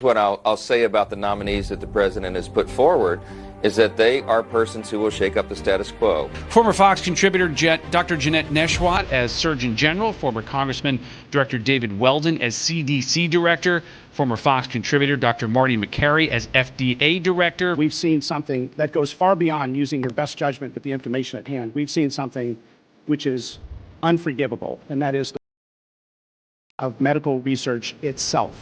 What I'll say about the nominees that the president has put forward is that they are persons who will shake up the status quo. Former Fox contributor Dr. Jeanette Nesheiwat as Surgeon General, former Congressman Director David Weldon as CDC Director, former Fox contributor Dr. Marty McCary as FDA Director. We've seen something that goes far beyond using your best judgment with the information at hand. We've seen something which is unforgivable, and that is the of medical research itself.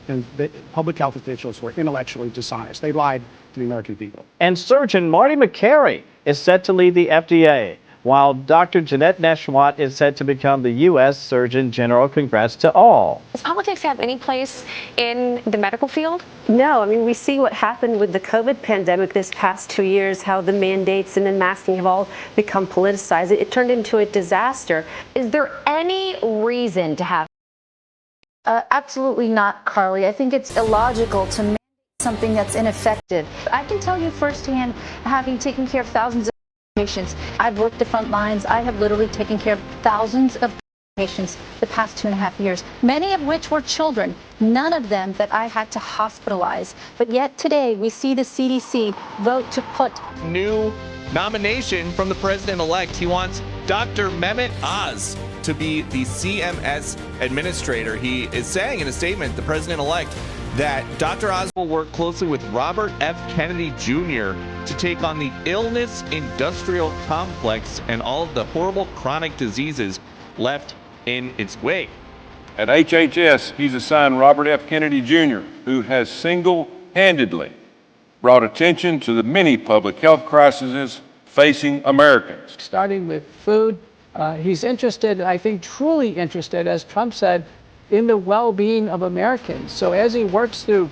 And the public health officials were intellectually dishonest. They lied to the American people. And Surgeon Marty McCary is set to lead the FDA, while Dr. Jeanette Nesheiwat is set to become the U.S. Surgeon General. Congrats to all. Does politics have any place in the medical field? No, I mean, we see what happened with the COVID pandemic this past 2 years, how the mandates and the masking have all become politicized. It turned into a disaster. Is there any reason to have? Absolutely not, Carly. I think it's illogical to mandate something that's ineffective. I can tell you firsthand, having taken care of thousands of patients, I've worked the front lines. I have literally taken care of thousands of patients the past 2.5 years, many of which were children, none of them that I had to hospitalize. But yet today, we see the CDC vote to put new nomination from the president-elect. He wants Dr. Mehmet Oz to be the CMS administrator. He is saying in a statement, the president-elect, that Dr. Oz will work closely with Robert F. Kennedy Jr. to take on the illness industrial complex and all of the horrible chronic diseases left in its wake. At HHS, he's assigned Robert F. Kennedy Jr., who has single-handedly brought attention to the many public health crises facing Americans. Starting with food, he's interested, I think truly interested, as Trump said, in the well-being of Americans. So as he works through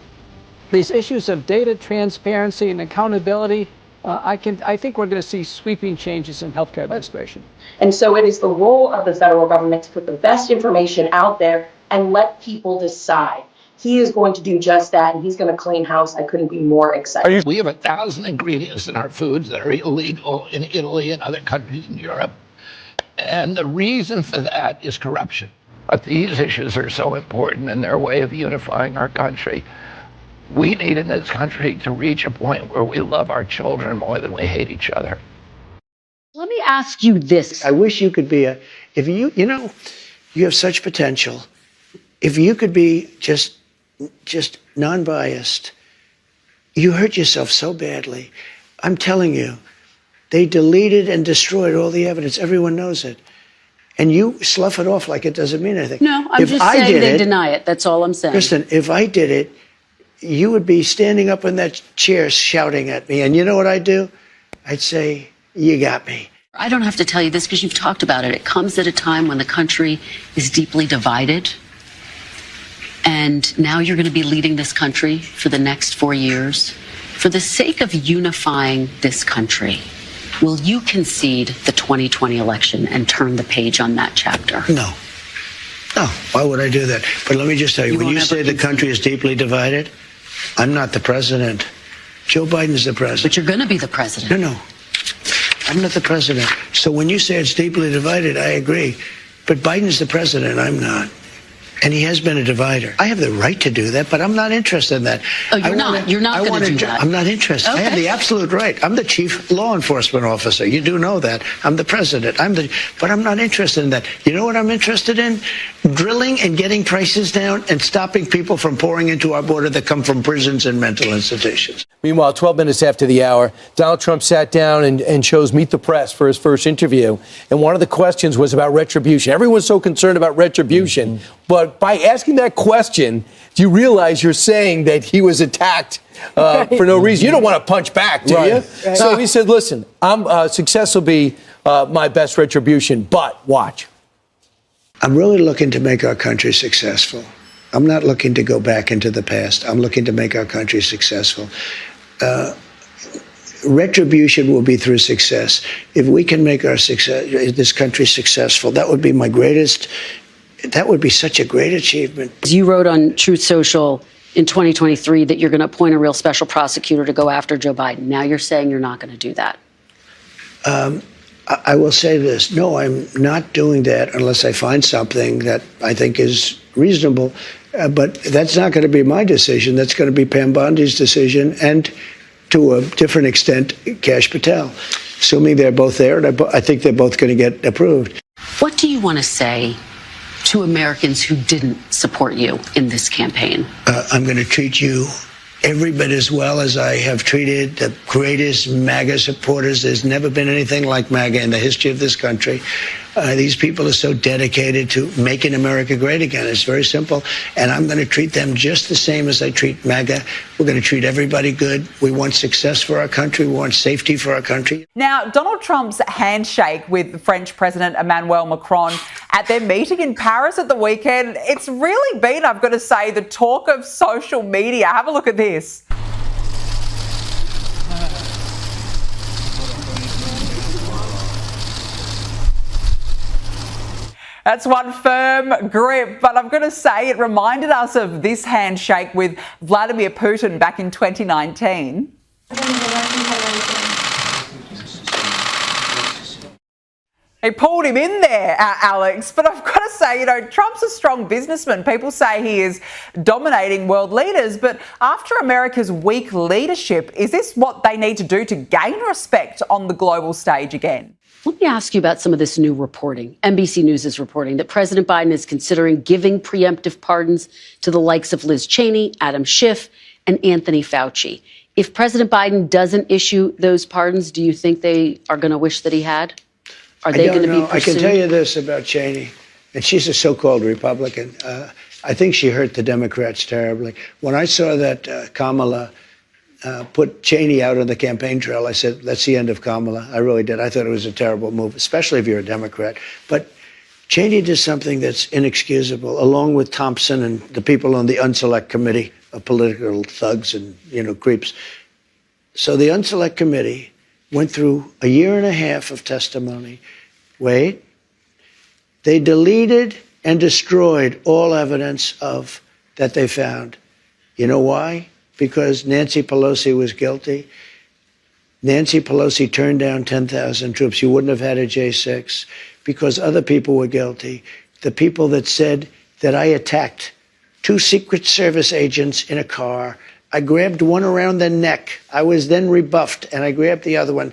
these issues of data transparency and accountability, I think we're going to see sweeping changes in healthcare administration. And so it is the role of the federal government to put the best information out there and let people decide. He is going to do just that, and he's going to clean house. I couldn't be more excited. We have 1,000 ingredients in our foods that are illegal in Italy and other countries in Europe. And the reason for that is corruption. But these issues are so important in their way of unifying our country. We need in this country to reach a point where we love our children more than we hate each other. Let me ask you this. I wish you could be you have such potential. If you could be just non-biased, you hurt yourself so badly. I'm telling you, they deleted and destroyed all the evidence. Everyone knows it. And you slough it off like it doesn't mean anything. No, I'm just saying they deny it. That's all I'm saying. Kristen, if I did it, you would be standing up in that chair shouting at me. And you know what I'd do? I'd say, you got me. I don't have to tell you this because you've talked about it. It comes at a time when the country is deeply divided. And now you're going to be leading this country for the next 4 years. For the sake of unifying this country, will you concede the 2020 election and turn the page on that chapter? No. No, why would I do that? But let me just tell you, when you say the country is deeply divided, I'm not the president. Joe Biden's the president. But you're going to be the president. No. I'm not the president. So when you say it's deeply divided, I agree. But Biden's the president, I'm not. And he has been a divider. I have the right to do that, but I'm not interested in that. Oh, you're not? You're not going to do that? I'm not interested. Okay. I have the absolute right. I'm the chief law enforcement officer. You do know that. I'm the president. But I'm not interested in that. You know what I'm interested in? Drilling and getting prices down and stopping people from pouring into our border that come from prisons and mental institutions. Meanwhile, 12 minutes after the hour, Donald Trump sat down and chose Meet the Press for his first interview. And one of the questions was about retribution. Everyone's so concerned about retribution. But by asking that question, do you realize you're saying that he was attacked for no reason? You don't want to punch back, do you? Right. So he said, listen, success will be my best retribution, but watch. I'm really looking to make our country successful. I'm not looking to go back into the past. I'm looking to make our country successful. Retribution will be through success. If we can make this country successful, that would be my greatest. That would be such a great achievement. You wrote on Truth Social in 2023 that you're going to appoint a real special prosecutor to go after Joe Biden. Now you're saying you're not going to do that. I will say this. No, I'm not doing that unless I find something that I think is reasonable. But that's not going to be my decision. That's going to be Pam Bondi's decision, and to a different extent, Kash Patel. Assuming they're both there, and I think they're both going to get approved. What do you want to say to Americans who didn't support you in this campaign? I'm going to treat you every bit as well as I have treated the greatest MAGA supporters. There's never been anything like MAGA in the history of this country. These people are so dedicated to making America great again. It's very simple. And I'm going to treat them just the same as I treat MAGA. We're going to treat everybody good. We want success for our country. We want safety for our country. Now, Donald Trump's handshake with French President Emmanuel Macron at their meeting in Paris at the weekend, it's really been, I've got to say, the talk of social media. Have a look at this. That's one firm grip, but I'm going to say it reminded us of this handshake with Vladimir Putin back in 2019. He pulled him in there, Alex, but I've got to say, Trump's a strong businessman. People say he is dominating world leaders, but after America's weak leadership, is this what they need to do to gain respect on the global stage again? Let me ask you about some of this new reporting. NBC News is reporting that President Biden is considering giving preemptive pardons to the likes of Liz Cheney, Adam Schiff, and Anthony Fauci. If President Biden doesn't issue those pardons, do you think they are going to wish that he had? Are they going to be pursued? I can tell you this about Cheney, and she's a so-called Republican. I think she hurt the Democrats terribly. When I saw that Kamala put Cheney out on the campaign trail, I said, that's the end of Kamala. I really did. I thought it was a terrible move, especially if you're a Democrat. But Cheney did something that's inexcusable, along with Thompson and the people on the Unselect Committee of political thugs and, creeps. So the Unselect Committee went through a year and a half of testimony. Wait. They deleted and destroyed all evidence of that they found. You know why? Because Nancy Pelosi was guilty. Nancy Pelosi turned down 10,000 troops. You wouldn't have had a J6 because other people were guilty. The people that said that I attacked 2 Secret Service agents in a car. I grabbed one around the neck. I was then rebuffed, and I grabbed the other one.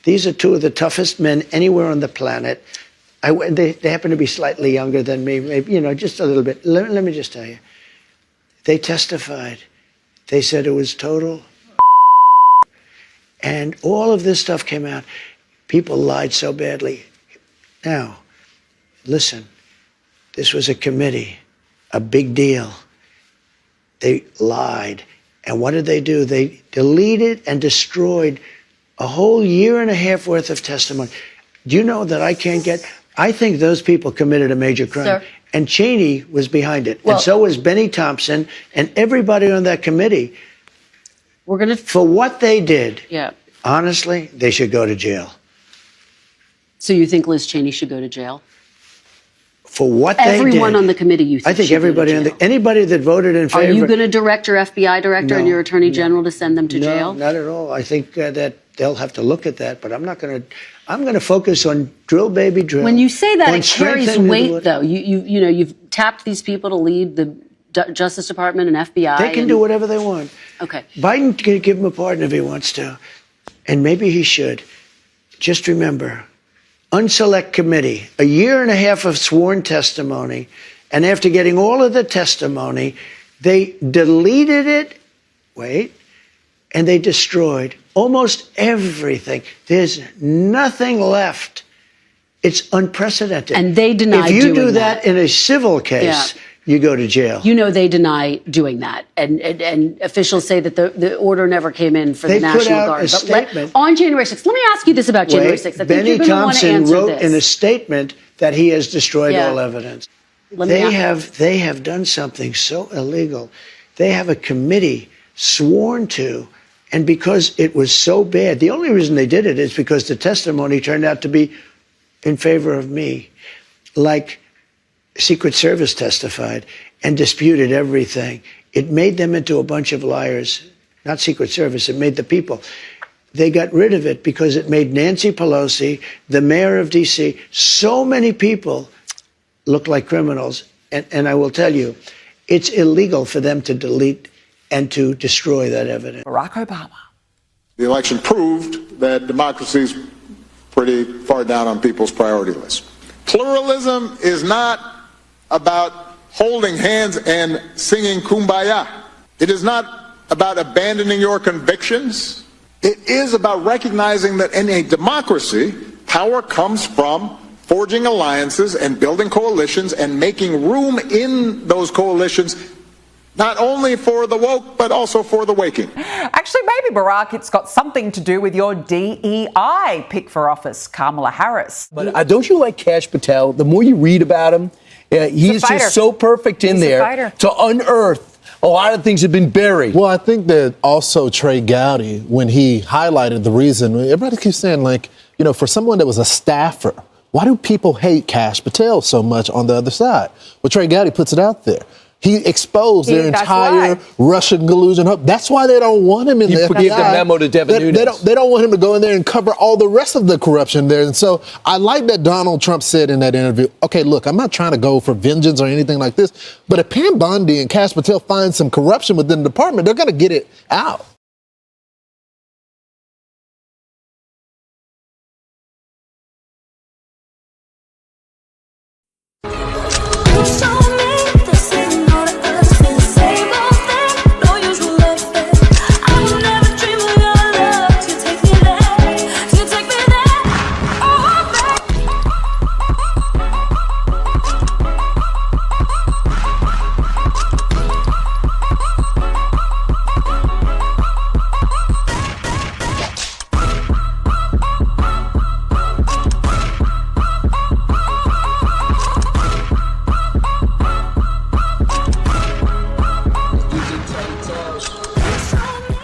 These are 2 of the toughest men anywhere on the planet. They happen to be slightly younger than me, maybe, just a little bit. Let me just tell you. They testified. They said it was total. And all of this stuff came out. People lied so badly. Now, listen, this was a committee, a big deal. They lied. And what did they do? They deleted and destroyed a whole year and a half worth of testimony. Do you know that I think those people committed a major crime. Sir. And Cheney was behind it. Well, and so was Benny Thompson and everybody on that committee. For what they did, honestly, they should go to jail. So you think Liz Cheney should go to jail? For what they did. Everyone on the committee, you think I think everybody anybody that voted in favor. Are you going to direct your FBI director and your attorney general to send them to jail? No, not at all. I think that they'll have to look at that, but I'm not going to. I'm going to focus on drill, baby, drill. When you say that, it carries weight, though. You've tapped these people to lead the Justice Department and FBI. They can do whatever they want. Okay. Biden can give him a pardon if he wants to, and maybe he should. Just remember, Unselect Committee, a year and a half of sworn testimony, and after getting all of the testimony, they deleted it. Wait. And they destroyed almost everything. There's nothing left. It's unprecedented. And they deny doing that. If you do that in a civil case, you go to jail. They deny doing that. And officials say that the order never came in for the National Guard. A statement. On January 6th, let me ask you this about January 6th. I think Benny you're going to want to Thompson answer wrote this. in a statement that he has destroyed all evidence. They have done something so illegal. They have a committee sworn to. And because it was so bad, the only reason they did it is because the testimony turned out to be in favor of me. Like Secret Service testified and disputed everything. It made them into a bunch of liars. Not Secret Service, it made the people. They got rid of it because it made Nancy Pelosi, the mayor of D.C., so many people look like criminals. And I will tell you, it's illegal for them to delete and to destroy that evidence. Barack Obama. The election proved that democracy's pretty far down on people's priority list. Pluralism is not about holding hands and singing Kumbaya. It is not about abandoning your convictions. It is about recognizing that in a democracy, power comes from forging alliances and building coalitions and making room in those coalitions, not only for the woke, but also for the waking. Actually, maybe, Barack, it's got something to do with your DEI pick for office, Kamala Harris. But don't you like Kash Patel? The more you read about him, he's just so perfect in there to unearth a lot of things have been buried. Well, I think that also Trey Gowdy, when he highlighted the reason, everybody keeps saying, like, you know, for someone that was a staffer, why do people hate Kash Patel so much on the other side? Well, Trey Gowdy puts it out there. He exposed their entire Russian collusion. That's why they don't want him in there. He gave the memo to Devin Nunes. They don't want him to go in there and cover all the rest of the corruption there. And so I like that Donald Trump said in that interview, okay, look, I'm not trying to go for vengeance or anything like this, but if Pam Bondi and Kash Patel find some corruption within the department, they're going to get it out.